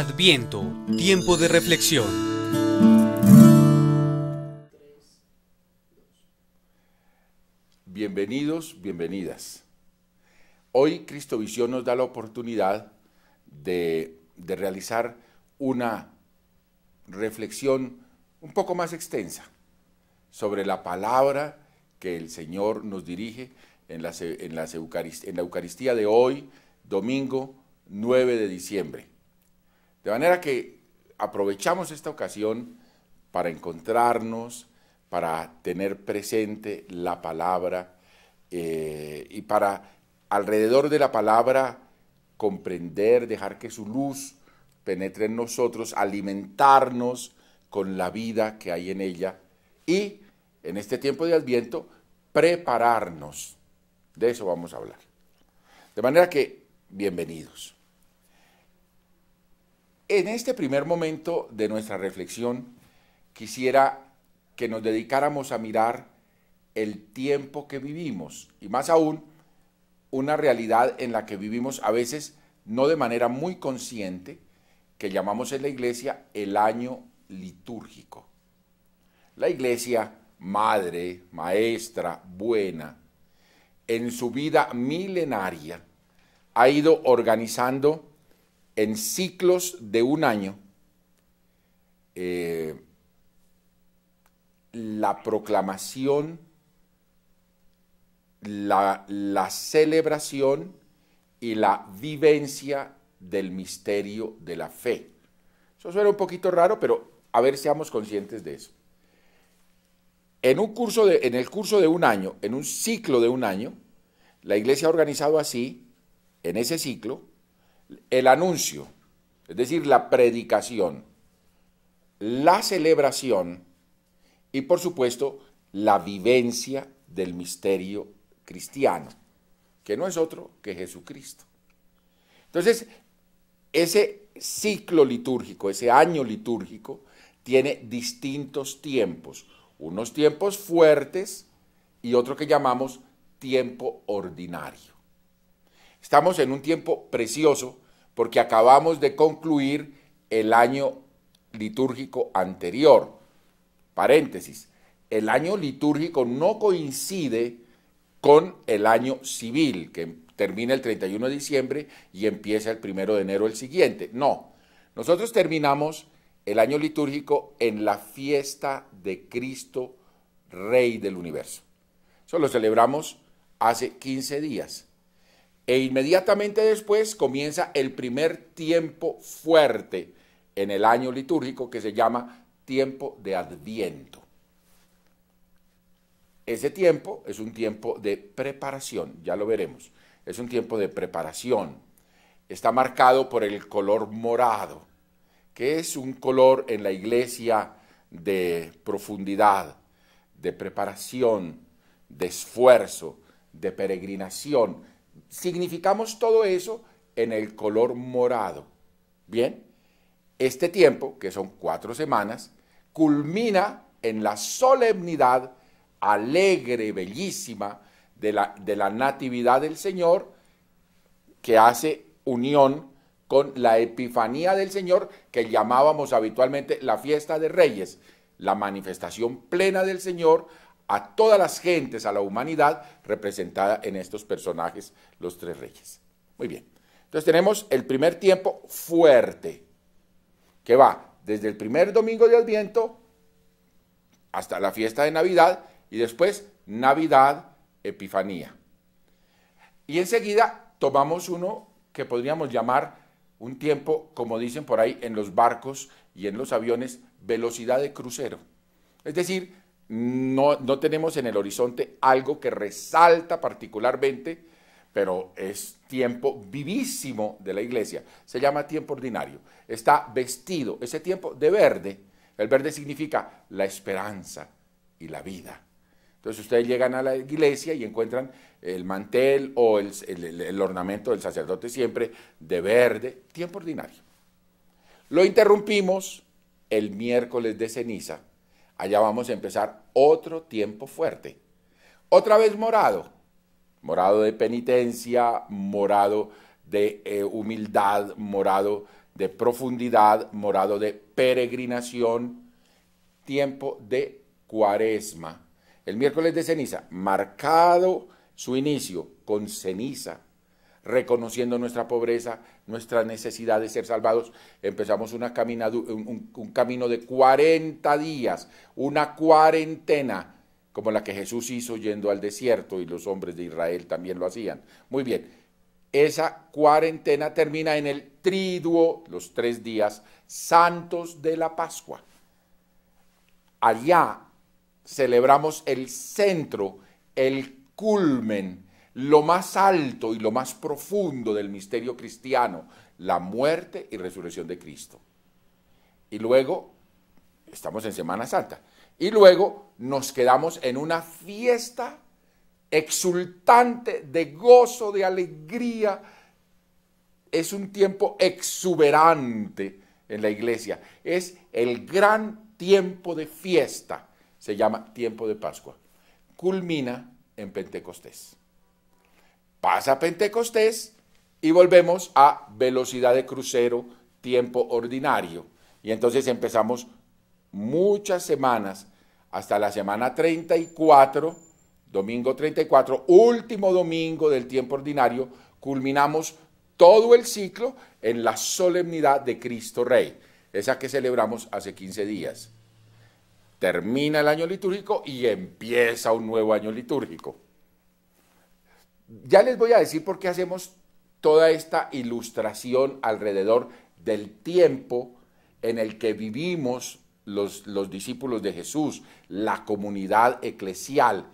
Adviento, tiempo de reflexión. Bienvenidos, bienvenidas. Hoy Cristovisión nos da la oportunidad de realizar una reflexión un poco más extensa sobre la palabra que el Señor nos dirige en la Eucaristía de hoy, domingo 9 de diciembre. De manera que aprovechamos esta ocasión para encontrarnos, para tener presente la palabra y para alrededor de la palabra comprender, dejar que su luz penetre en nosotros, alimentarnos con la vida que hay en ella y en este tiempo de Adviento prepararnos. De eso vamos a hablar. De manera que, bienvenidos. En este primer momento de nuestra reflexión, quisiera que nos dedicáramos a mirar el tiempo que vivimos y más aún una realidad en la que vivimos a veces no de manera muy consciente, que llamamos en la iglesia el año litúrgico. La iglesia, madre, maestra, buena, en su vida milenaria ha ido organizando en ciclos de un año la proclamación, la celebración y la vivencia del misterio de la fe. Eso suena un poquito raro, pero a ver, seamos conscientes de eso. En el curso de un año, en un ciclo de un año, la Iglesia ha organizado así, en ese ciclo, el anuncio, es decir, la predicación, la celebración y, por supuesto, la vivencia del misterio cristiano, que no es otro que Jesucristo. Entonces, ese ciclo litúrgico, ese año litúrgico, tiene distintos tiempos, unos tiempos fuertes y otro que llamamos tiempo ordinario. Estamos en un tiempo precioso porque acabamos de concluir el año litúrgico anterior. Paréntesis, el año litúrgico no coincide con el año civil, que termina el 31 de diciembre y empieza el 1 de enero el siguiente. No, nosotros terminamos el año litúrgico en la fiesta de Cristo, Rey del Universo. Eso lo celebramos hace 15 días. E inmediatamente después comienza el primer tiempo fuerte en el año litúrgico que se llama tiempo de Adviento. Ese tiempo es un tiempo de preparación, ya lo veremos. Es un tiempo de preparación. Está marcado por el color morado, que es un color en la iglesia de profundidad, de preparación, de esfuerzo, de peregrinación. Significamos todo eso en el color morado. Bien, este tiempo, que son 4 semanas, culmina en la solemnidad alegre, bellísima, de la Natividad del Señor, que hace unión con la Epifanía del Señor, que llamábamos habitualmente la fiesta de Reyes, la manifestación plena del Señor a todas las gentes, a la humanidad, representada en estos personajes, los 3 reyes. Muy bien, entonces tenemos el primer tiempo fuerte, que va desde el primer domingo de Adviento hasta la fiesta de Navidad, y después Navidad, Epifanía. Y enseguida tomamos uno que podríamos llamar un tiempo, como dicen por ahí en los barcos y en los aviones, velocidad de crucero. Es decir, no tenemos en el horizonte algo que resalta particularmente, pero es tiempo vivísimo de la iglesia. Se llama tiempo ordinario. Está vestido ese tiempo de verde. El verde significa la esperanza y la vida. Entonces ustedes llegan a la iglesia y encuentran el mantel o el ornamento del sacerdote siempre de verde, tiempo ordinario. Lo interrumpimos el miércoles de ceniza. Allá vamos a empezar otro tiempo fuerte. Otra vez morado. Morado de penitencia, morado de humildad, morado de profundidad, morado de peregrinación, tiempo de Cuaresma. El miércoles de ceniza, marcado su inicio con ceniza, reconociendo nuestra pobreza, nuestra necesidad de ser salvados, empezamos un camino de 40 días, una cuarentena, como la que Jesús hizo yendo al desierto, y los hombres de Israel también lo hacían. Muy bien, esa cuarentena termina en el triduo, los 3 días santos de la Pascua. Allá celebramos el centro, el culmen, lo más alto y lo más profundo del misterio cristiano, la muerte y resurrección de Cristo. Y luego, estamos en Semana Santa, y luego nos quedamos en una fiesta exultante, de gozo, de alegría. Es un tiempo exuberante en la iglesia. Es el gran tiempo de fiesta. Se llama tiempo de Pascua. Culmina en Pentecostés. Pasa Pentecostés y volvemos a velocidad de crucero, tiempo ordinario. Y entonces empezamos muchas semanas hasta la semana 34, domingo 34, último domingo del tiempo ordinario, culminamos todo el ciclo en la solemnidad de Cristo Rey, esa que celebramos hace 15 días. Termina el año litúrgico y empieza un nuevo año litúrgico. Ya les voy a decir por qué hacemos toda esta ilustración alrededor del tiempo en el que vivimos los discípulos de Jesús, la comunidad eclesial.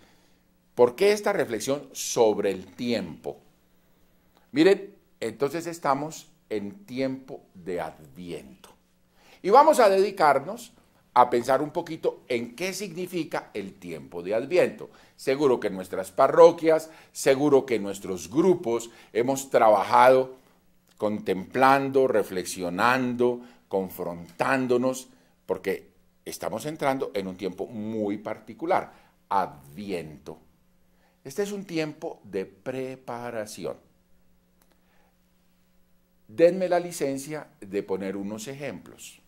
¿Por qué esta reflexión sobre el tiempo? Miren, entonces estamos en tiempo de Adviento. Y vamos a dedicarnos a pensar un poquito en qué significa el tiempo de Adviento. Seguro que en nuestras parroquias, seguro que en nuestros grupos hemos trabajado contemplando, reflexionando, confrontándonos, porque estamos entrando en un tiempo muy particular, Adviento. Este es un tiempo de preparación. Denme la licencia de poner unos ejemplos.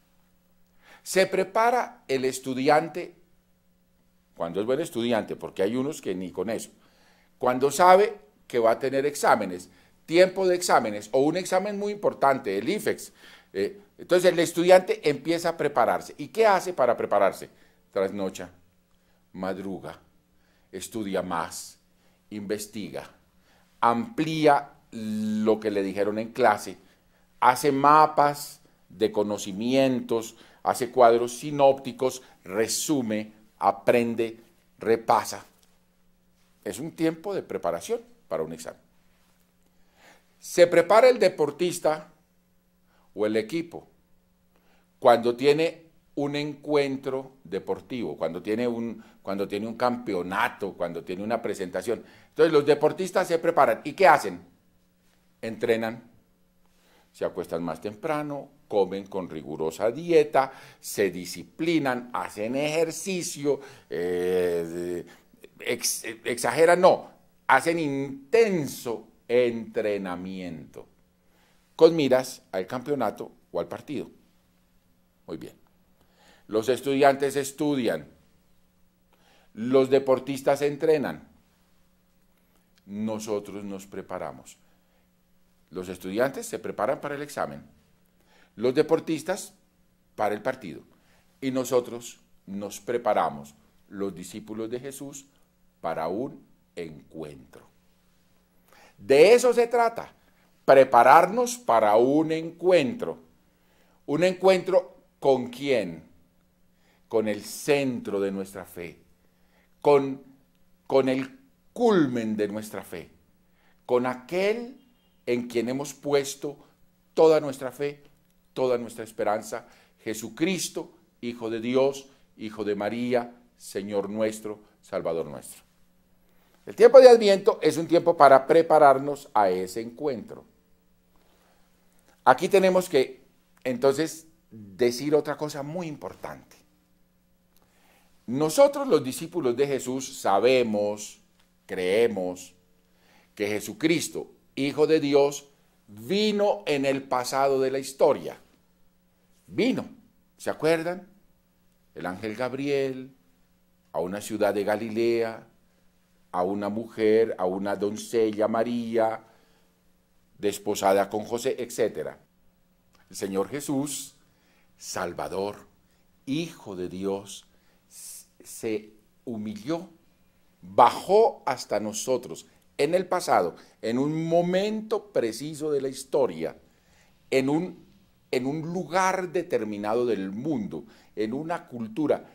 Se prepara el estudiante, cuando es buen estudiante, porque hay unos que ni con eso, cuando sabe que va a tener exámenes, tiempo de exámenes, o un examen muy importante, el IFEX. Entonces el estudiante empieza a prepararse. ¿Y qué hace para prepararse? Trasnocha, madruga, estudia más, investiga, amplía lo que le dijeron en clase, hace mapas de conocimientos, hace cuadros sinópticos, resume, aprende, repasa. Es un tiempo de preparación para un examen. Se prepara el deportista o el equipo cuando tiene un encuentro deportivo, cuando tiene un campeonato, cuando tiene una presentación. Entonces los deportistas se preparan. ¿Y qué hacen? Entrenan, se acuestan más temprano, comen con rigurosa dieta, se disciplinan, hacen ejercicio, exageran, no, hacen intenso entrenamiento con miras al campeonato o al partido. Muy bien. Los estudiantes estudian, los deportistas entrenan, nosotros nos preparamos. Los estudiantes se preparan para el examen, los deportistas para el partido, y nosotros nos preparamos, los discípulos de Jesús, para un encuentro. De eso se trata, prepararnos para un encuentro. ¿Un encuentro con quién? Con el centro de nuestra fe, con el culmen de nuestra fe, con aquel en quien hemos puesto toda nuestra fe, toda nuestra esperanza, Jesucristo, Hijo de Dios, Hijo de María, Señor nuestro, Salvador nuestro. El tiempo de Adviento es un tiempo para prepararnos a ese encuentro. Aquí tenemos que, entonces, decir otra cosa muy importante. Nosotros, los discípulos de Jesús, sabemos, creemos que Jesucristo, Hijo de Dios, vino en el pasado de la historia. Vino, ¿se acuerdan? El ángel Gabriel a una ciudad de Galilea, a una mujer, a una doncella María, desposada con José, etc. El Señor Jesús, Salvador, Hijo de Dios, se humilló, bajó hasta nosotros en el pasado, en un momento preciso de la historia, en un lugar determinado del mundo, en una cultura.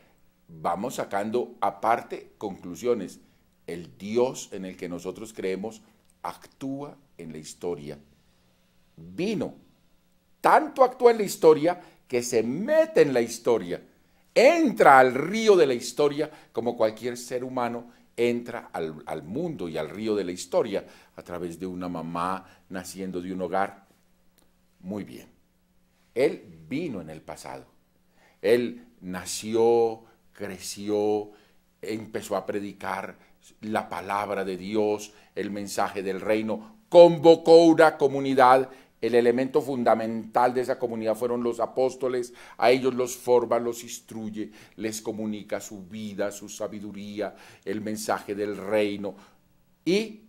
Vamos sacando aparte conclusiones. El Dios en el que nosotros creemos actúa en la historia. Vino, tanto actúa en la historia que se mete en la historia, entra al río de la historia como cualquier ser humano entra al mundo y al río de la historia a través de una mamá naciendo de un hogar. Muy bien. Él vino en el pasado. Él nació, creció, empezó a predicar la palabra de Dios, el mensaje del reino, convocó una comunidad. El elemento fundamental de esa comunidad fueron los apóstoles. A ellos los forma, los instruye, les comunica su vida, su sabiduría, el mensaje del reino. Y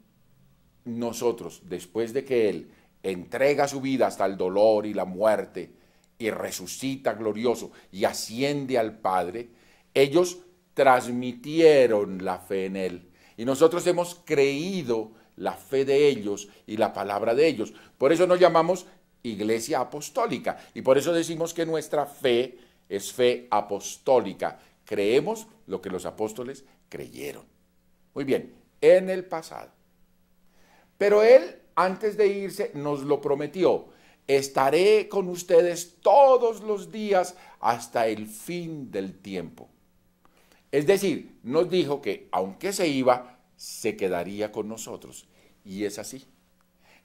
nosotros, después de que Él entrega su vida hasta el dolor y la muerte y resucita glorioso y asciende al Padre, ellos transmitieron la fe en Él. Y nosotros hemos creído la fe de ellos y la palabra de ellos. Por eso nos llamamos Iglesia Apostólica y por eso decimos que nuestra fe es fe apostólica. Creemos lo que los apóstoles creyeron. Muy bien, en el pasado. Pero Él, antes de irse, nos lo prometió. Estaré con ustedes todos los días hasta el fin del tiempo. Es decir, nos dijo que aunque se iba, se quedaría con nosotros. Y es así.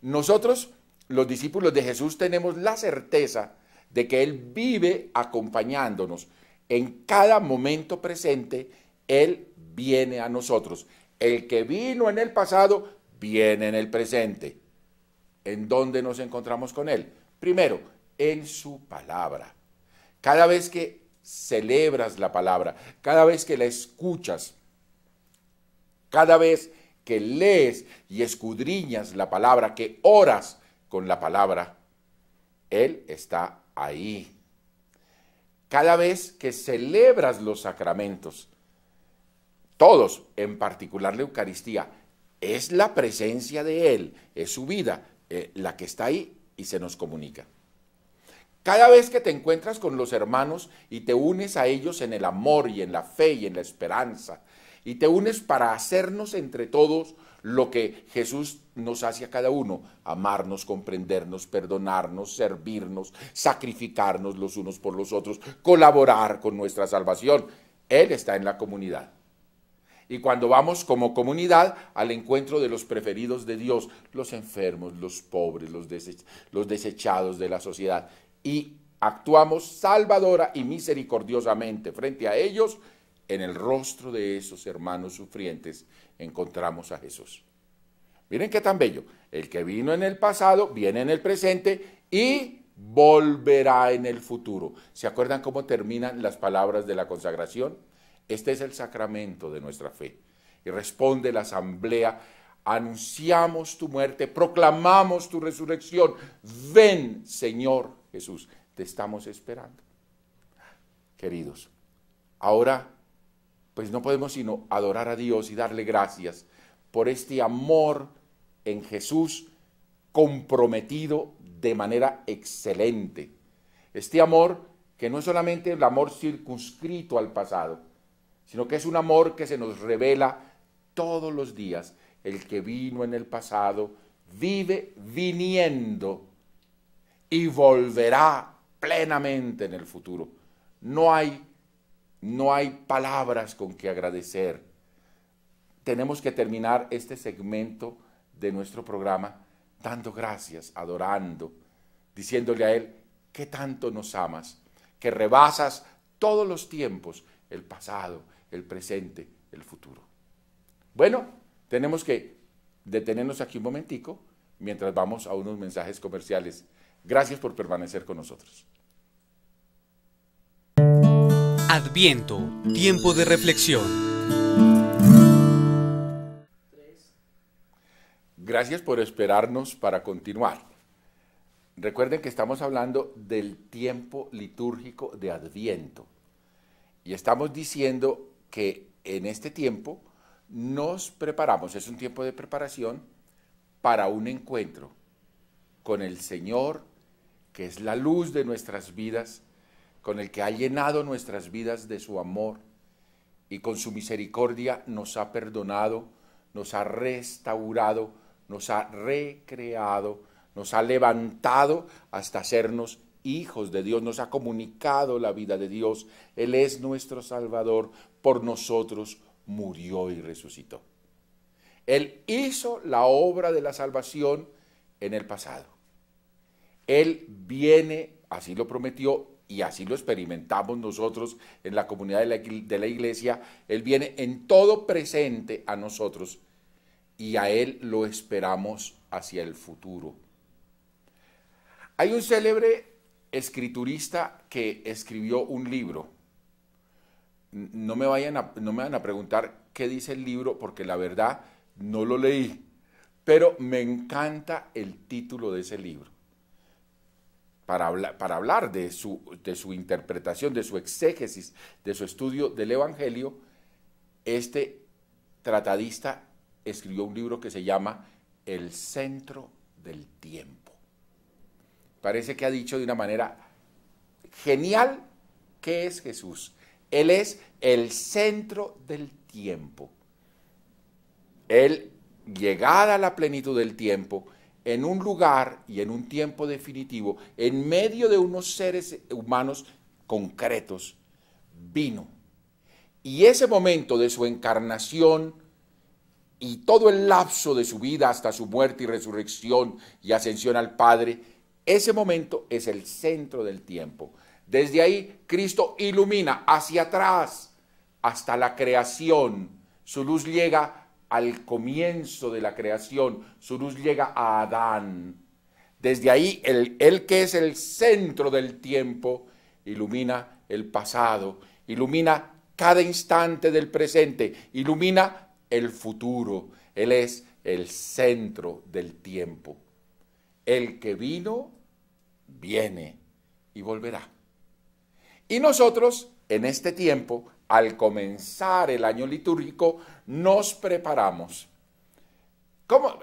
Nosotros, los discípulos de Jesús, tenemos la certeza de que Él vive acompañándonos. En cada momento presente, Él viene a nosotros. El que vino en el pasado, viene en el presente. ¿En dónde nos encontramos con Él? Primero, en su palabra. Cada vez que celebras la palabra, cada vez que la escuchas, cada vez que lees y escudriñas la palabra, que oras con la palabra, Él está ahí. Cada vez que celebras los sacramentos, todos, en particular la Eucaristía, es la presencia de Él, es su vida, la que está ahí y se nos comunica. Cada vez que te encuentras con los hermanos y te unes a ellos en el amor y en la fe y en la esperanza, y te unes para hacernos entre todos lo que Jesús nos hace a cada uno, amarnos, comprendernos, perdonarnos, servirnos, sacrificarnos los unos por los otros, colaborar con nuestra salvación. Él está en la comunidad. Y cuando vamos como comunidad al encuentro de los preferidos de Dios, los enfermos, los pobres, los desechados de la sociedad, y actuamos salvadora y misericordiosamente frente a ellos, en el rostro de esos hermanos sufrientes encontramos a Jesús. Miren qué tan bello. El que vino en el pasado, viene en el presente y volverá en el futuro. ¿Se acuerdan cómo terminan las palabras de la consagración? Este es el sacramento de nuestra fe. Y responde la asamblea: anunciamos tu muerte, proclamamos tu resurrección. Ven, Señor Jesús, te estamos esperando. Queridos, ahora pues no podemos sino adorar a Dios y darle gracias por este amor en Jesús comprometido de manera excelente. Este amor que no es solamente el amor circunscrito al pasado, sino que es un amor que se nos revela todos los días. El que vino en el pasado vive viniendo y volverá plenamente en el futuro. No hay palabras con que agradecer. Tenemos que terminar este segmento de nuestro programa dando gracias, adorando, diciéndole a Él que tanto nos amas, que rebasas todos los tiempos, el pasado, el presente, el futuro. Bueno, tenemos que detenernos aquí un momentico mientras vamos a unos mensajes comerciales. Gracias por permanecer con nosotros. Adviento, tiempo de reflexión. Gracias por esperarnos para continuar. Recuerden que estamos hablando del tiempo litúrgico de Adviento. Y estamos diciendo que en este tiempo nos preparamos, es un tiempo de preparación para un encuentro con el Señor, que es la luz de nuestras vidas, con el que ha llenado nuestras vidas de su amor y con su misericordia nos ha perdonado, nos ha restaurado, nos ha recreado, nos ha levantado hasta hacernos hijos de Dios, nos ha comunicado la vida de Dios. Él es nuestro Salvador, por nosotros murió y resucitó. Él hizo la obra de la salvación en el pasado. Él viene, así lo prometió y así lo experimentamos nosotros en la comunidad de la iglesia. Él viene en todo presente a nosotros y a Él lo esperamos hacia el futuro. Hay un célebre escriturista que escribió un libro. No me van a preguntar qué dice el libro, porque la verdad no lo leí, pero me encanta el título de ese libro. Para hablar de su interpretación, de su exégesis, de su estudio del Evangelio, este tratadista escribió un libro que se llama El centro del tiempo. Parece que ha dicho de una manera genial qué es Jesús. Él es el centro del tiempo. Él, llegada a la plenitud del tiempo, en un lugar y en un tiempo definitivo, en medio de unos seres humanos concretos, vino. Y ese momento de su encarnación y todo el lapso de su vida hasta su muerte y resurrección y ascensión al Padre, ese momento es el centro del tiempo. Desde ahí Cristo ilumina hacia atrás hasta la creación. Su luz llega al comienzo de la creación, su luz llega a Adán. Desde ahí él que es el centro del tiempo, ilumina el pasado, ilumina cada instante del presente, ilumina el futuro. Él es el centro del tiempo. El que vino, viene y volverá. Y nosotros, en este tiempo, al comenzar el año litúrgico, nos preparamos. ¿Cómo?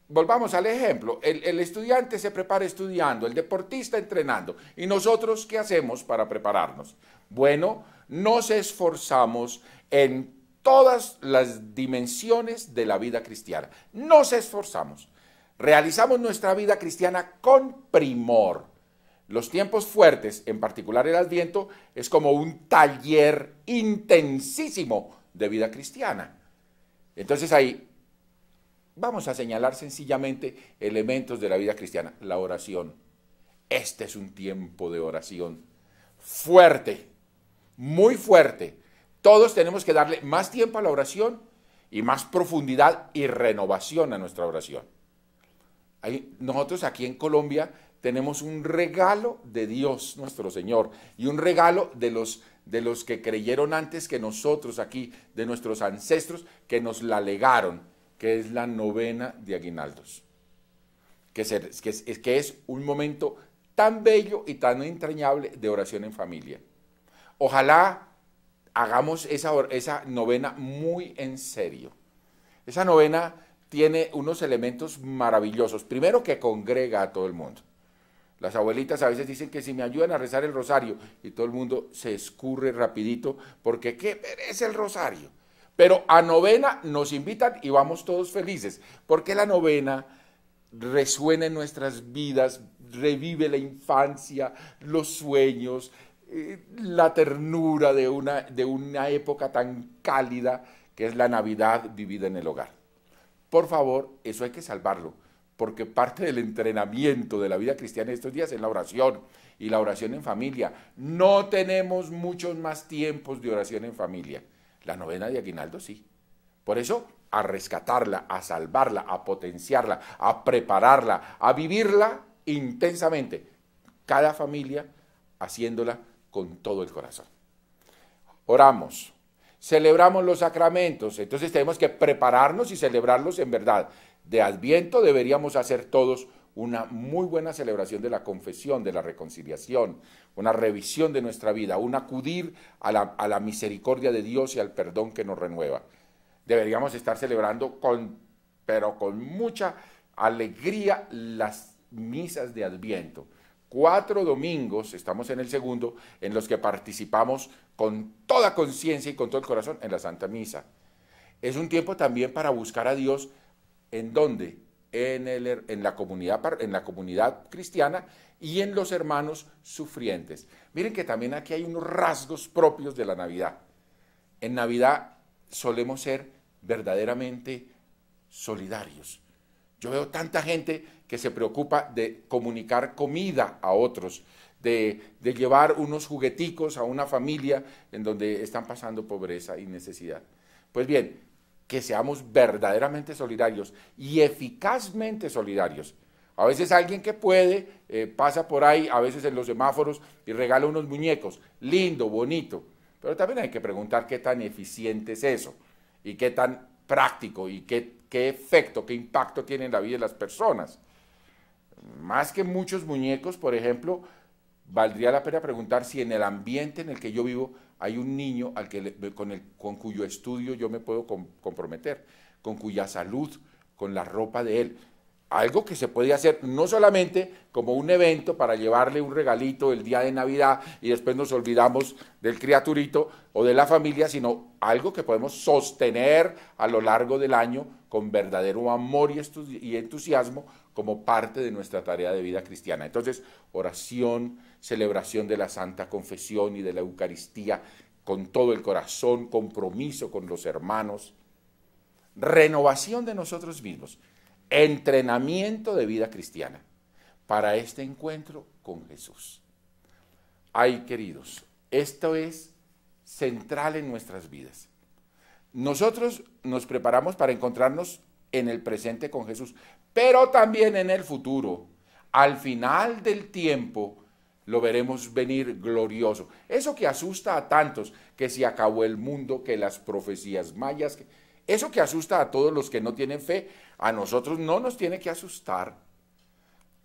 Volvamos al ejemplo. El estudiante se prepara estudiando, el deportista entrenando. ¿Y nosotros qué hacemos para prepararnos? Bueno, nos esforzamos en todas las dimensiones de la vida cristiana. Nos esforzamos. Realizamos nuestra vida cristiana con primor. Los tiempos fuertes, en particular el Adviento, es como un taller intensísimo de vida cristiana. Entonces ahí vamos a señalar sencillamente elementos de la vida cristiana. La oración. Este es un tiempo de oración fuerte, muy fuerte. Todos tenemos que darle más tiempo a la oración y más profundidad y renovación a nuestra oración. Nosotros aquí en Colombia tenemos un regalo de Dios nuestro Señor y un regalo de los que creyeron antes que nosotros aquí, de nuestros ancestros que nos la legaron, que es la novena de aguinaldos, que es un momento tan bello y tan entrañable de oración en familia. Ojalá hagamos esa novena muy en serio. Esa novena tiene unos elementos maravillosos. Primero, que congrega a todo el mundo. Las abuelitas a veces dicen que si me ayudan a rezar el rosario, y todo el mundo se escurre rapidito, porque ¿qué es el rosario? Pero a novena nos invitan y vamos todos felices, porque la novena resuena en nuestras vidas, revive la infancia, los sueños, la ternura de una época tan cálida que es la Navidad vivida en el hogar. Por favor, eso hay que salvarlo, porque parte del entrenamiento de la vida cristiana estos días es la oración, y la oración en familia. No tenemos muchos más tiempos de oración en familia. La novena de aguinaldo sí. Por eso a rescatarla, a salvarla, a potenciarla, a prepararla, a vivirla intensamente. Cada familia haciéndola con todo el corazón. Oramos, celebramos los sacramentos, entonces tenemos que prepararnos y celebrarlos en verdad. De Adviento deberíamos hacer todos una muy buena celebración de la confesión, de la reconciliación, una revisión de nuestra vida, un acudir a la misericordia de Dios y al perdón que nos renueva. Deberíamos estar celebrando pero con mucha alegría las misas de Adviento. 4 domingos, estamos en el segundo, en los que participamos con toda conciencia y con todo el corazón en la Santa Misa. Es un tiempo también para buscar a Dios. ¿En dónde? En la comunidad cristiana y en los hermanos sufrientes. Miren que también aquí hay unos rasgos propios de la Navidad. En Navidad solemos ser verdaderamente solidarios. Yo veo tanta gente que se preocupa de comunicar comida a otros, de llevar unos jugueticos a una familia en donde están pasando pobreza y necesidad. Pues bien, que seamos verdaderamente solidarios y eficazmente solidarios. A veces alguien que puede pasa por ahí, a veces en los semáforos, y regala unos muñecos, lindo, bonito, pero también hay que preguntar qué tan eficiente es eso, y qué tan práctico, y qué efecto, qué impacto tiene en la vida de las personas. Más que muchos muñecos, por ejemplo, valdría la pena preguntar si en el ambiente en el que yo vivo hay un niño con cuyo estudio yo me puedo comprometer, con cuya salud, con la ropa de él. Algo que se puede hacer no solamente como un evento para llevarle un regalito el día de Navidad y después nos olvidamos del criaturito o de la familia, sino algo que podemos sostener a lo largo del año con verdadero amor y entusiasmo como parte de nuestra tarea de vida cristiana. Entonces, oración, celebración de la Santa Confesión y de la Eucaristía con todo el corazón, compromiso con los hermanos, renovación de nosotros mismos, entrenamiento de vida cristiana para este encuentro con Jesús. Ay, queridos, esto es central en nuestras vidas. Nosotros nos preparamos para encontrarnos en el presente con Jesús, pero también en el futuro. Al final del tiempo lo veremos venir glorioso. Eso que asusta a tantos, que se acabó el mundo, que las profecías mayas, eso que asusta a todos los que no tienen fe, a nosotros no nos tiene que asustar,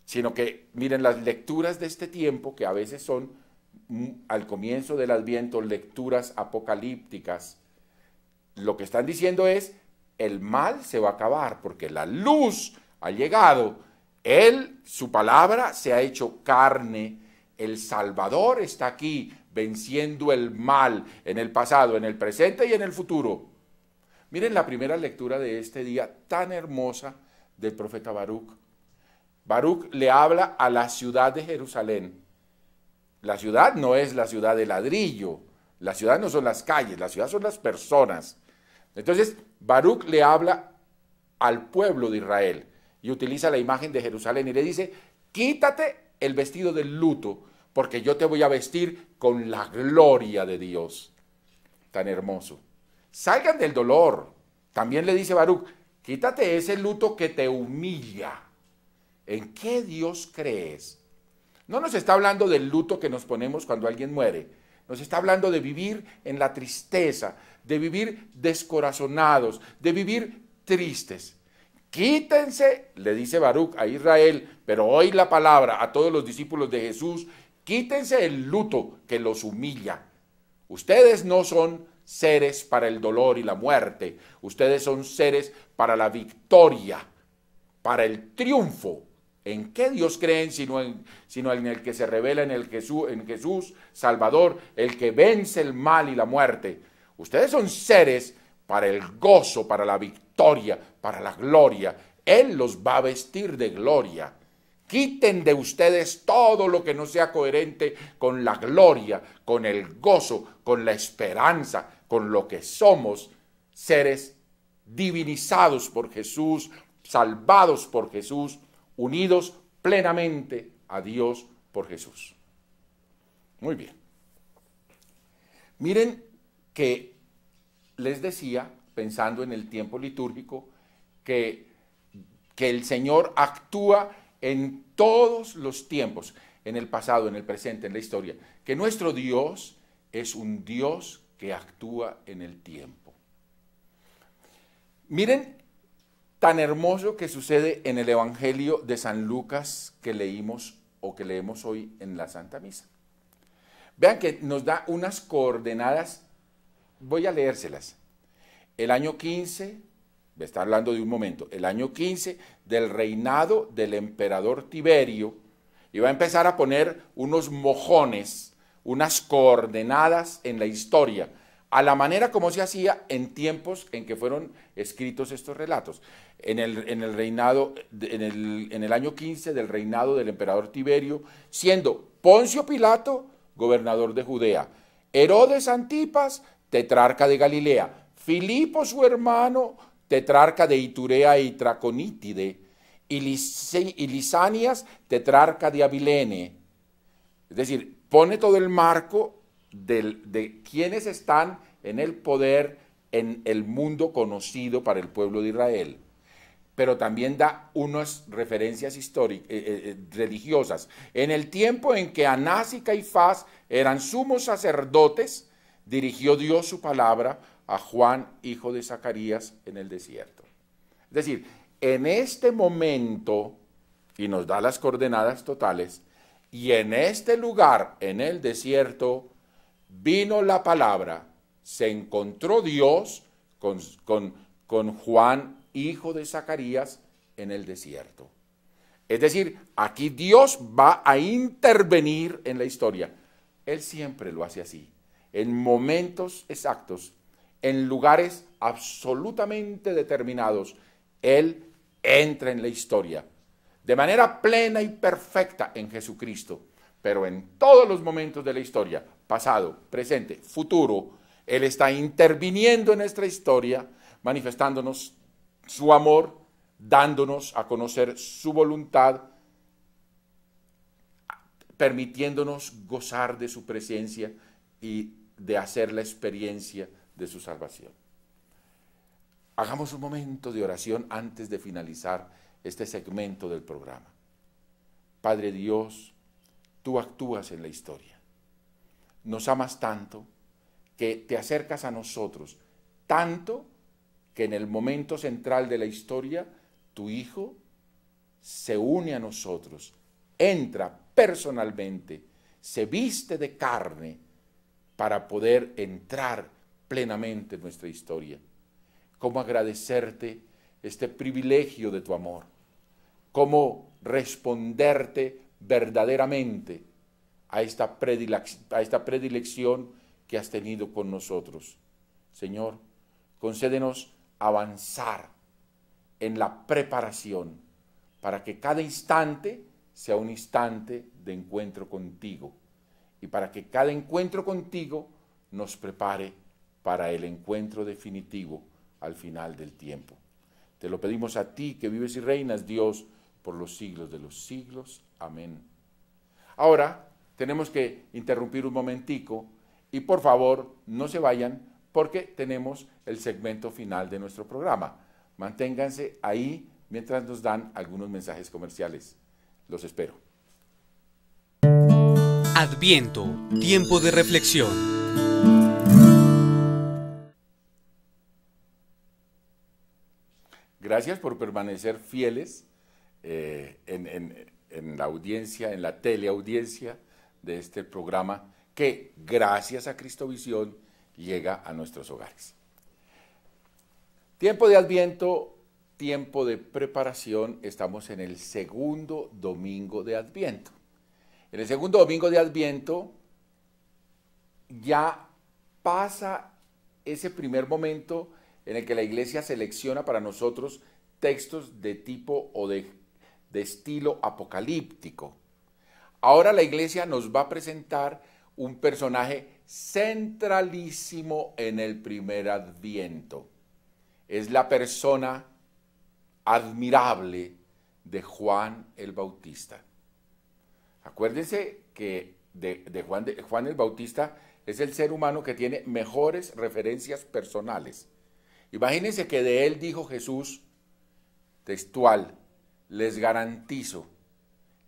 sino que miren las lecturas de este tiempo, que a veces son al comienzo del Adviento lecturas apocalípticas. Lo que están diciendo es, el mal se va a acabar porque la luz ha llegado. Él, su palabra, se ha hecho carne. El Salvador está aquí venciendo el mal en el pasado, en el presente y en el futuro. Miren la primera lectura de este día tan hermosa del profeta Baruch. Baruch le habla a la ciudad de Jerusalén. La ciudad no es la ciudad de ladrillo, la ciudad no son las calles, la ciudad son las personas. Entonces, Baruch le habla al pueblo de Israel y utiliza la imagen de Jerusalén y le dice, quítate el vestido del luto, porque yo te voy a vestir con la gloria de Dios. Tan hermoso. Salgan del dolor. También le dice Baruch, quítate ese luto que te humilla. ¿En qué Dios crees? No nos está hablando del luto que nos ponemos cuando alguien muere. Nos está hablando de vivir en la tristeza, de vivir descorazonados, de vivir tristes. Quítense, le dice Baruch a Israel, pero hoy la palabra a todos los discípulos de Jesús, quítense el luto que los humilla. Ustedes no son seres para el dolor y la muerte, ustedes son seres para la victoria, para el triunfo. ¿En qué Dios creen sino en el que se revela en Jesús, Salvador, el que vence el mal y la muerte? Ustedes son seres para el gozo, para la victoria, para la gloria. Él los va a vestir de gloria. Quiten de ustedes todo lo que no sea coherente con la gloria, con el gozo, con la esperanza, con lo que somos, seres divinizados por Jesús, salvados por Jesús, unidos plenamente a Dios por Jesús. Muy bien. Miren que les decía pensando en el tiempo litúrgico, que el Señor actúa en todos los tiempos, en el pasado, en el presente, en la historia, que nuestro Dios es un Dios que actúa en el tiempo. Miren tan hermoso que sucede en el Evangelio de San Lucas que leímos o que leemos hoy en la Santa Misa. Vean que nos da unas coordenadas, voy a leérselas. El año 15, me está hablando de un momento, el año 15 del reinado del emperador Tiberio, y va a empezar a poner unos mojones, unas coordenadas en la historia, a la manera como se hacía en tiempos en que fueron escritos estos relatos. En el año 15 del reinado del emperador Tiberio, siendo Poncio Pilato gobernador de Judea, Herodes Antipas tetrarca de Galilea, Filipo su hermano tetrarca de Iturea y Traconítide, y Lisanias tetrarca de Abilene. Es decir, pone todo el marco de quienes están en el poder en el mundo conocido para el pueblo de Israel, pero también da unas referencias religiosas. En el tiempo en que Anás y Caifás eran sumos sacerdotes, dirigió Dios su palabra a Juan, hijo de Zacarías, en el desierto. Es decir, en este momento, y nos da las coordenadas totales, y en este lugar, en el desierto, vino la palabra, se encontró Dios con Juan, hijo de Zacarías, en el desierto. Es decir, aquí Dios va a intervenir en la historia. Él siempre lo hace así, en momentos exactos, en lugares absolutamente determinados. Él entra en la historia de manera plena y perfecta en Jesucristo, pero en todos los momentos de la historia, pasado, presente, futuro, Él está interviniendo en nuestra historia, manifestándonos su amor, dándonos a conocer su voluntad, permitiéndonos gozar de su presencia y de hacer la experiencia de su salvación. Hagamos un momento de oración antes de finalizar este segmento del programa. Padre Dios, tú actúas en la historia. Nos amas tanto que te acercas a nosotros, tanto que en el momento central de la historia, tu Hijo se une a nosotros, entra personalmente, se viste de carne para poder entrar plenamente en nuestra historia. ¿Cómo agradecerte este privilegio de tu amor? ¿Cómo responderte verdaderamente a esta predilección que has tenido con nosotros? Señor, concédenos avanzar en la preparación para que cada instante sea un instante de encuentro contigo y para que cada encuentro contigo nos prepare para el encuentro definitivo al final del tiempo. Te lo pedimos a ti que vives y reinas, Dios, por los siglos de los siglos. Amén. Ahora tenemos que interrumpir un momentico y por favor no se vayan porque tenemos el segmento final de nuestro programa. Manténganse ahí mientras nos dan algunos mensajes comerciales. Los espero. Adviento, tiempo de reflexión. Gracias por permanecer fieles en la audiencia, en la teleaudiencia de este programa que, gracias a Cristovisión, llega a nuestros hogares. Tiempo de Adviento, tiempo de preparación. Estamos en el segundo domingo de Adviento. En el segundo domingo de Adviento ya pasa ese primer momento en el que la Iglesia selecciona para nosotros textos de tipo o de estilo apocalíptico. Ahora la Iglesia nos va a presentar un personaje centralísimo en el primer Adviento. Es la persona admirable de Juan el Bautista. Acuérdense que Juan el Bautista es el ser humano que tiene mejores referencias personales. Imagínense que de él dijo Jesús, textual, les garantizo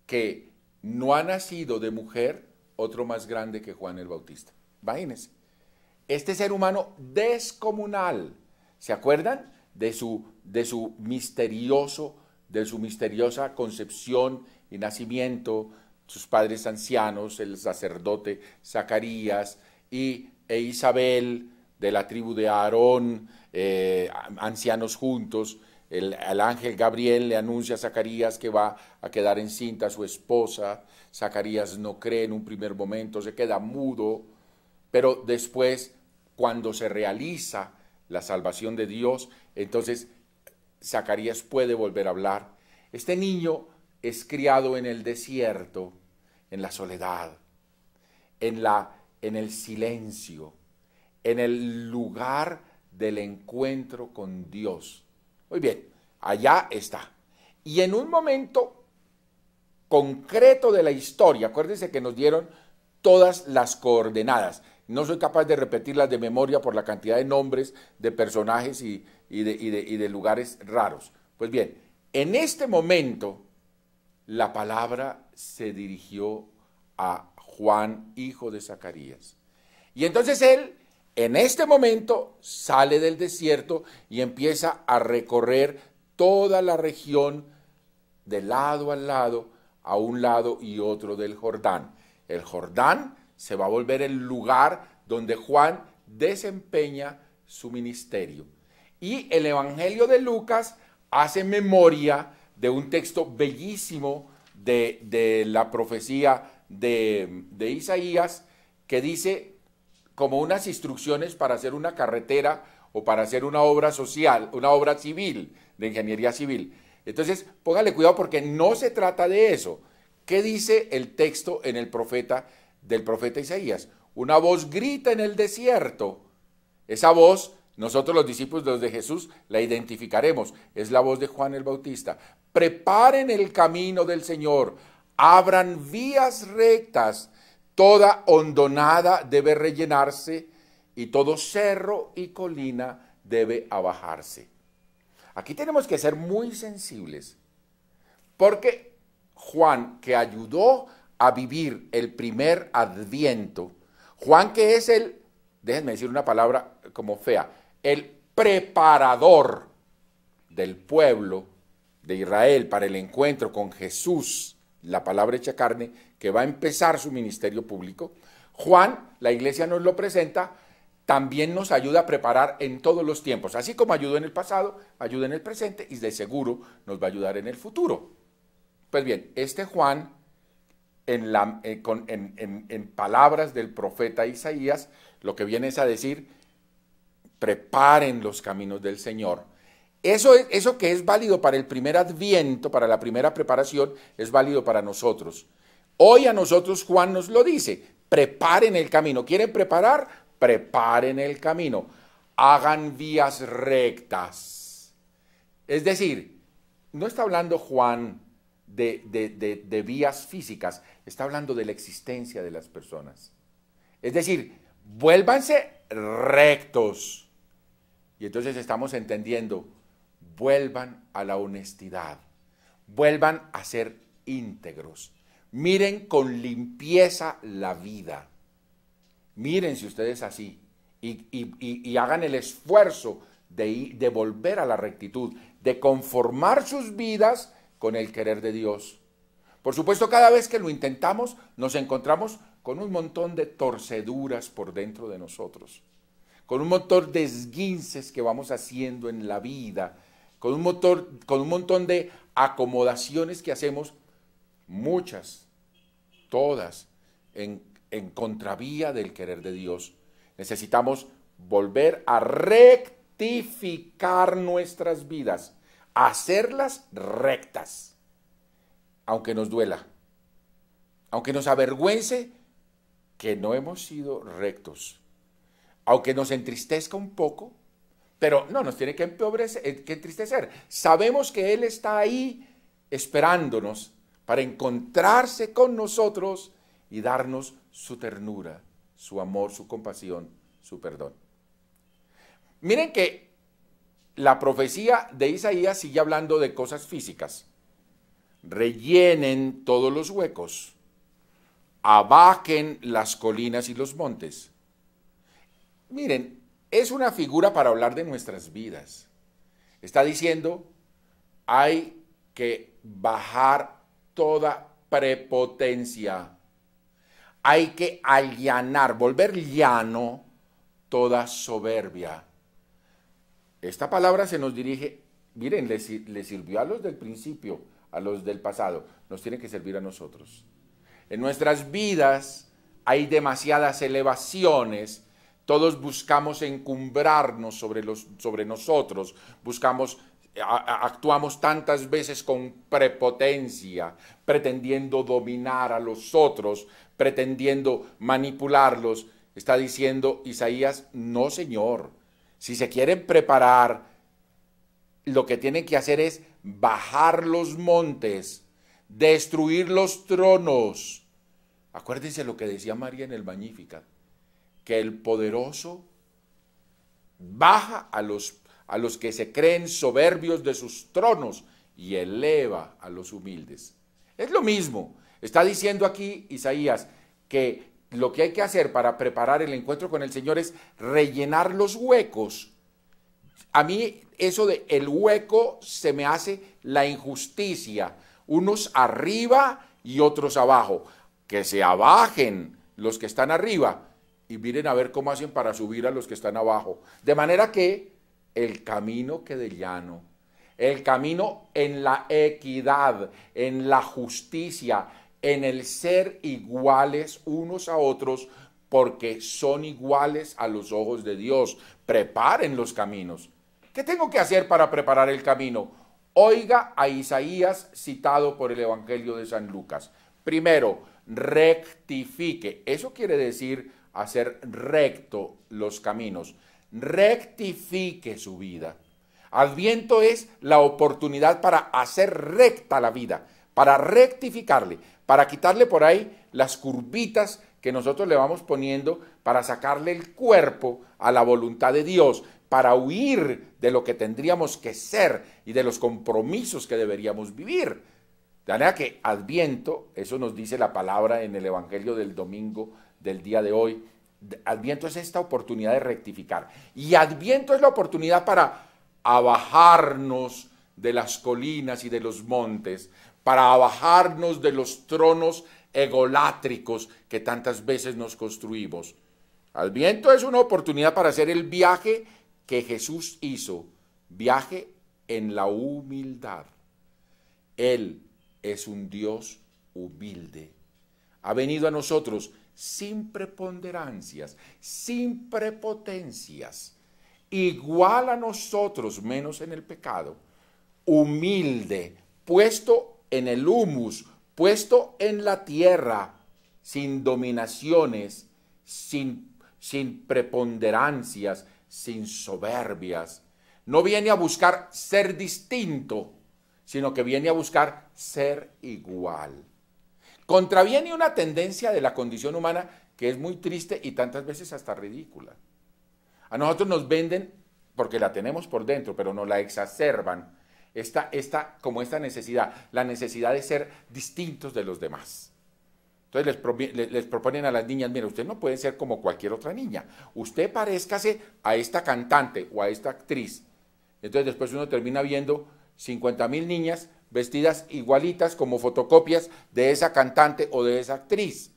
que no ha nacido de mujer otro más grande que Juan el Bautista. Imagínense. Este ser humano descomunal, ¿se acuerdan? De su misteriosa concepción y nacimiento, sus padres ancianos, el sacerdote Zacarías e Isabel de la tribu de Aarón, ancianos juntos. El ángel Gabriel le anuncia a Zacarías que va a quedar encinta su esposa. Zacarías no cree en un primer momento, se queda mudo, pero después, cuando se realiza la salvación de Dios, entonces Zacarías puede volver a hablar. Este niño es criado en el desierto, en la soledad, en el silencio, en el lugar del encuentro con Dios. Muy bien, allá está. Y en un momento concreto de la historia, acuérdense que nos dieron todas las coordenadas. No soy capaz de repetirlas de memoria por la cantidad de nombres, de personajes y de lugares raros. Pues bien, en este momento la palabra se dirigió a Juan, hijo de Zacarías. Y entonces él, en este momento, sale del desierto y empieza a recorrer toda la región de lado a lado, a un lado y otro del Jordán. El Jordán se va a volver el lugar donde Juan desempeña su ministerio. Y el Evangelio de Lucas hace memoria de un texto bellísimo de la profecía de Isaías, que dice como unas instrucciones para hacer una carretera o para hacer una obra social, una obra civil, de ingeniería civil. Entonces, póngale cuidado porque no se trata de eso. ¿Qué dice el texto en el profeta, del profeta Isaías? Una voz grita en el desierto. Esa voz, nosotros los discípulos de Jesús la identificaremos. Es la voz de Juan el Bautista. Preparen el camino del Señor, abran vías rectas. Toda hondonada debe rellenarse y todo cerro y colina debe abajarse. Aquí tenemos que ser muy sensibles, porque Juan, que ayudó a vivir el primer adviento, Juan que es déjenme decir una palabra como fea, el preparador del pueblo de Israel para el encuentro con Jesús, la palabra hecha carne, que va a empezar su ministerio público. Juan, la iglesia nos lo presenta, también nos ayuda a preparar en todos los tiempos, así como ayudó en el pasado, ayuda en el presente y de seguro nos va a ayudar en el futuro. Pues bien, este Juan, en palabras del profeta Isaías, lo que viene es a decir, preparen los caminos del Señor. Eso que es válido para el primer adviento, para la primera preparación, es válido para nosotros. Hoy a nosotros Juan nos lo dice, preparen el camino. ¿Quieren preparar? Preparen el camino. Hagan vías rectas. Es decir, no está hablando Juan de vías físicas, está hablando de la existencia de las personas. Es decir, vuélvanse rectos. Y entonces estamos entendiendo, vuelvan a la honestidad, vuelvan a ser íntegros, miren con limpieza la vida, mírense ustedes así y hagan el esfuerzo de volver a la rectitud, de conformar sus vidas con el querer de Dios. Por supuesto, cada vez que lo intentamos, nos encontramos con un montón de torceduras por dentro de nosotros, con un montón de esguinces que vamos haciendo en la vida, con un montón de acomodaciones que hacemos, muchas, todas, en contravía del querer de Dios. Necesitamos volver a rectificar nuestras vidas, hacerlas rectas, aunque nos duela, aunque nos avergüence que no hemos sido rectos, aunque nos entristezca un poco, pero no nos tiene que entristecer. Sabemos que Él está ahí esperándonos para encontrarse con nosotros y darnos su ternura, su amor, su compasión, su perdón. Miren que la profecía de Isaías sigue hablando de cosas físicas. Rellenen todos los huecos, abajen las colinas y los montes. Miren, es una figura para hablar de nuestras vidas. Está diciendo, hay que bajar toda prepotencia. Hay que allanar, volver llano toda soberbia. Esta palabra se nos dirige, miren, le sirvió a los del principio, a los del pasado, nos tiene que servir a nosotros. En nuestras vidas hay demasiadas elevaciones, todos buscamos encumbrarnos sobre nosotros, actuamos tantas veces con prepotencia, pretendiendo dominar a los otros, pretendiendo manipularlos. Está diciendo Isaías, no señor, si se quieren preparar, lo que tienen que hacer es bajar los montes, destruir los tronos. Acuérdense lo que decía María en el Magnificat, que el poderoso baja a los que se creen soberbios de sus tronos y eleva a los humildes. Es lo mismo. Está diciendo aquí Isaías que lo que hay que hacer para preparar el encuentro con el Señor es rellenar los huecos. A mí eso de el hueco se me hace la injusticia. Unos arriba y otros abajo. Que se abajen los que están arriba y miren a ver cómo hacen para subir a los que están abajo. De manera que el camino quede llano. El camino en la equidad, en la justicia, en el ser iguales unos a otros, porque son iguales a los ojos de Dios. Preparen los caminos. ¿Qué tengo que hacer para preparar el camino? Oiga a Isaías citado por el Evangelio de San Lucas. Primero, rectifique. Eso quiere decir hacer recto los caminos. Rectifique su vida. Adviento es la oportunidad para hacer recta la vida, para rectificarle, para quitarle por ahí las curvitas que nosotros le vamos poniendo, para sacarle el cuerpo a la voluntad de Dios, para huir de lo que tendríamos que ser y de los compromisos que deberíamos vivir. De manera que Adviento, eso nos dice la palabra en el Evangelio del domingo del día de hoy, Adviento es esta oportunidad de rectificar. Y Adviento es la oportunidad para abajarnos de las colinas y de los montes, para abajarnos de los tronos egolátricos que tantas veces nos construimos. Adviento es una oportunidad para hacer el viaje que Jesús hizo, viaje en la humildad. Él es un Dios humilde. Ha venido a nosotros sin preponderancias, sin prepotencias, igual a nosotros, menos en el pecado, humilde, puesto en el humus, puesto en la tierra, sin dominaciones, sin preponderancias, sin soberbias. No viene a buscar ser distinto, sino que viene a buscar ser igual. Contraviene una tendencia de la condición humana que es muy triste y tantas veces hasta ridícula. A nosotros nos venden, porque la tenemos por dentro, pero nos la exacerban, esta necesidad, la necesidad de ser distintos de los demás. Entonces les proponen a las niñas, mira, usted no puede ser como cualquier otra niña, usted paréscase a esta cantante o a esta actriz. Entonces después uno termina viendo 50,000 niñas vestidas igualitas como fotocopias de esa cantante o de esa actriz,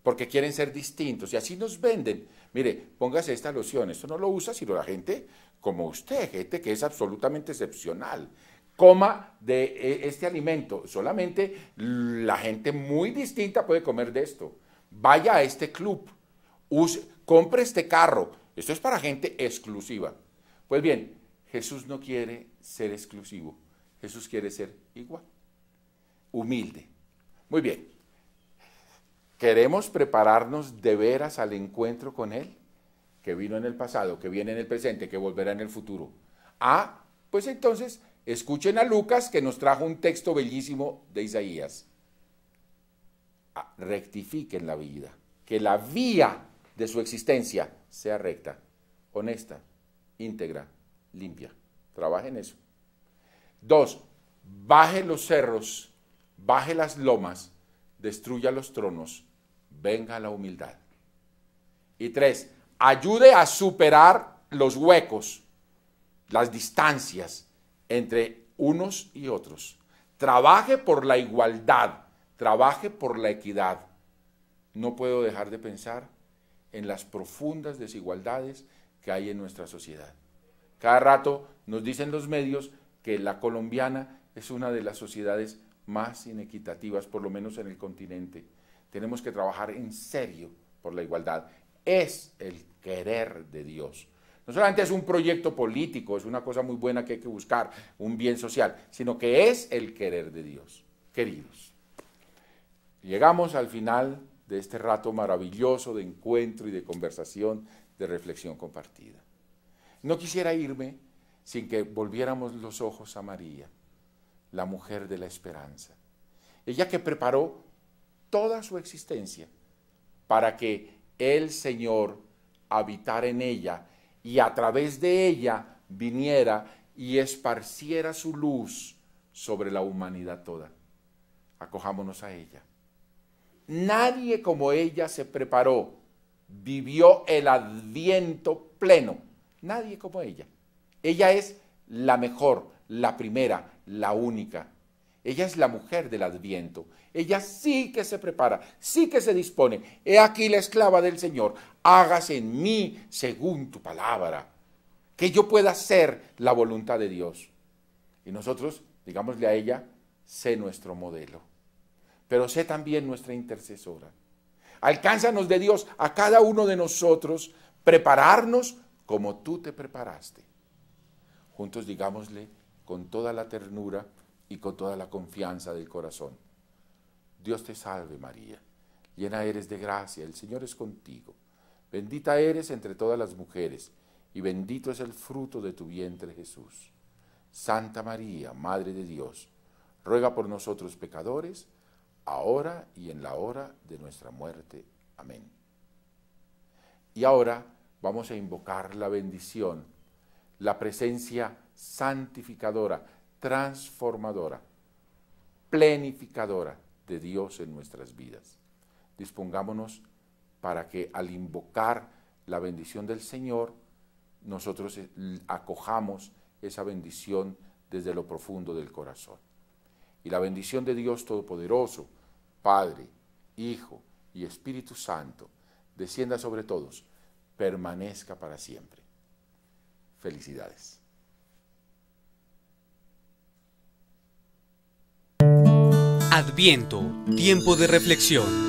porque quieren ser distintos, y así nos venden. Mire, póngase esta loción, esto no lo usa sino la gente como usted, gente que es absolutamente excepcional. Coma de este alimento, solamente la gente muy distinta puede comer de esto. Vaya a este club, compre este carro, esto es para gente exclusiva. Pues bien, Jesús no quiere ser exclusivo, Jesús quiere ser igual, humilde. Muy bien, ¿queremos prepararnos de veras al encuentro con Él? Que vino en el pasado, que viene en el presente, que volverá en el futuro. Pues entonces, escuchen a Lucas, que nos trajo un texto bellísimo de Isaías. Rectifiquen la vida, que la vía de su existencia sea recta, honesta, íntegra, limpia. trabaje en eso. 2, baje los cerros, baje las lomas, destruya los tronos, venga la humildad. Y 3, ayude a superar los huecos, las distancias entre unos y otros. Trabaje por la igualdad, trabaje por la equidad. No puedo dejar de pensar en las profundas desigualdades que hay en nuestra sociedad. Cada rato nos dicen los medios que la colombiana es una de las sociedades más inequitativas, por lo menos en el continente. Tenemos que trabajar en serio por la igualdad. Es el querer de Dios. No solamente es un proyecto político, es una cosa muy buena que hay que buscar, un bien social, sino que es el querer de Dios. Queridos, llegamos al final de este rato maravilloso de encuentro y de conversación, de reflexión compartida. No quisiera irme sin que volviéramos los ojos a María, la mujer de la esperanza. Ella que preparó toda su existencia para que el Señor habitara en ella y a través de ella viniera y esparciera su luz sobre la humanidad toda. Acojámonos a ella. Nadie como ella se preparó, vivió el Adviento pleno. Nadie como ella. Ella es la mejor, la primera, la única. Ella es la mujer del Adviento. Ella sí que se prepara, sí que se dispone. He aquí la esclava del Señor. Hágase en mí según tu palabra. Que yo pueda hacer la voluntad de Dios. Y nosotros, digámosle a ella, sé nuestro modelo. Pero sé también nuestra intercesora. Alcánzanos de Dios a cada uno de nosotros, prepararnos como tú te preparaste. Juntos digámosle con toda la ternura y con toda la confianza del corazón. Dios te salve María, llena eres de gracia, el Señor es contigo. Bendita eres entre todas las mujeres, y bendito es el fruto de tu vientre Jesús. Santa María, Madre de Dios, ruega por nosotros pecadores, ahora y en la hora de nuestra muerte. Amén. Y ahora vamos a invocar la bendición, la presencia santificadora, transformadora, plenificadora de Dios en nuestras vidas. Dispongámonos para que al invocar la bendición del Señor, nosotros acojamos esa bendición desde lo profundo del corazón. Y la bendición de Dios Todopoderoso, Padre, Hijo y Espíritu Santo, descienda sobre todos, permanezca para siempre. Felicidades. Adviento, tiempo de reflexión.